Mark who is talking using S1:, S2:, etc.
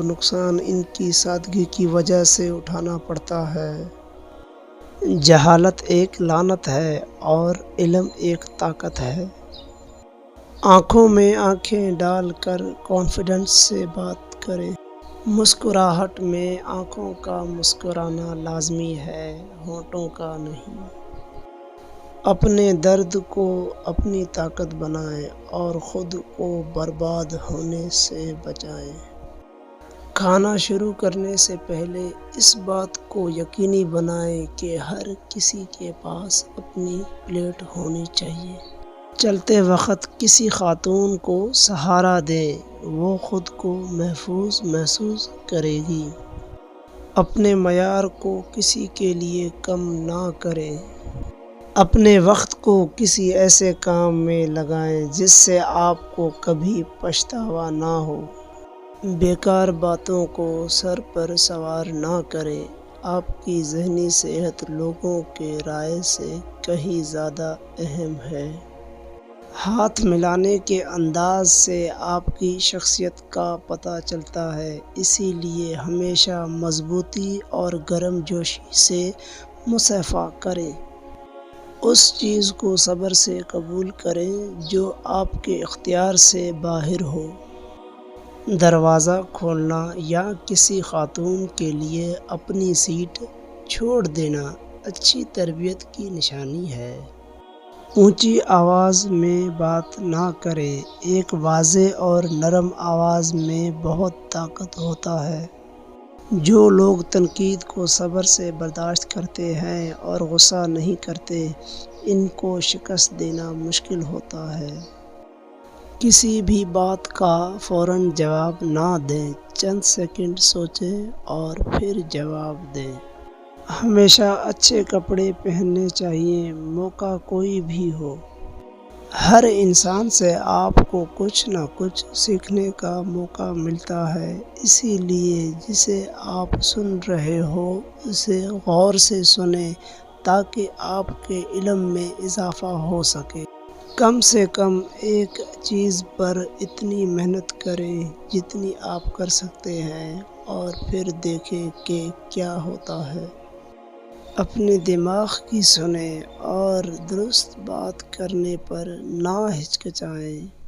S1: نقصان ان کی سادگی کی وجہ سے اٹھانا پڑتا ہے۔ جہالت ایک لعنت ہے اور علم ایک طاقت ہے۔ آنکھوں میں آنکھیں ڈال کر کانفیڈنس سے بات کریں۔ مسکراہٹ میں آنکھوں کا مسکرانا لازمی ہے، ہونٹوں کا نہیں۔ اپنے درد کو اپنی طاقت بنائیں اور خود کو برباد ہونے سے بچائیں۔ کھانا شروع کرنے سے پہلے اس بات کو یقینی بنائیں کہ ہر کسی کے پاس اپنی پلیٹ ہونی چاہیے۔ چلتے وقت کسی خاتون کو سہارا دیں، وہ خود کو محفوظ محسوس کرے گی۔ اپنے معیار کو کسی کے لیے کم نہ کریں۔ اپنے وقت کو کسی ایسے کام میں لگائیں جس سے آپ کو کبھی پچھتاوا نہ ہو۔ بیکار باتوں کو سر پر سوار نہ کریں۔ آپ کی ذہنی صحت لوگوں کی رائے سے کہیں زیادہ اہم ہے۔ ہاتھ ملانے کے انداز سے آپ کی شخصیت کا پتہ چلتا ہے، اسی لیے ہمیشہ مضبوطی اور گرم جوشی سے مصافحہ کریں۔ اس چیز کو صبر سے قبول کریں جو آپ کے اختیار سے باہر ہو۔ دروازہ کھولنا یا کسی خاتون کے لیے اپنی سیٹ چھوڑ دینا اچھی تربیت کی نشانی ہے۔ اونچی آواز میں بات نہ کریں۔ ایک واضح اور نرم آواز میں بہت طاقت ہوتا ہے۔ جو لوگ تنقید کو صبر سے برداشت کرتے ہیں اور غصہ نہیں کرتے، ان کو شکست دینا مشکل ہوتا ہے۔ کسی بھی بات کا فوراً جواب نہ دیں، چند سیکنڈ سوچیں اور پھر جواب دیں۔ ہمیشہ اچھے کپڑے پہننے چاہئیں، موقع کوئی بھی ہو۔ ہر انسان سے آپ کو کچھ نہ کچھ سیکھنے کا موقع ملتا ہے، اسی لیے جسے آپ سن رہے ہو اسے غور سے سنیں تاکہ آپ کے علم میں اضافہ ہو سکے۔ کم سے کم ایک چیز پر اتنی محنت کریں جتنی آپ کر سکتے ہیں اور پھر دیکھیں کہ کیا ہوتا ہے۔ اپنے دماغ کی سنیں اور درست بات کرنے پر نہ ہچکچائیں۔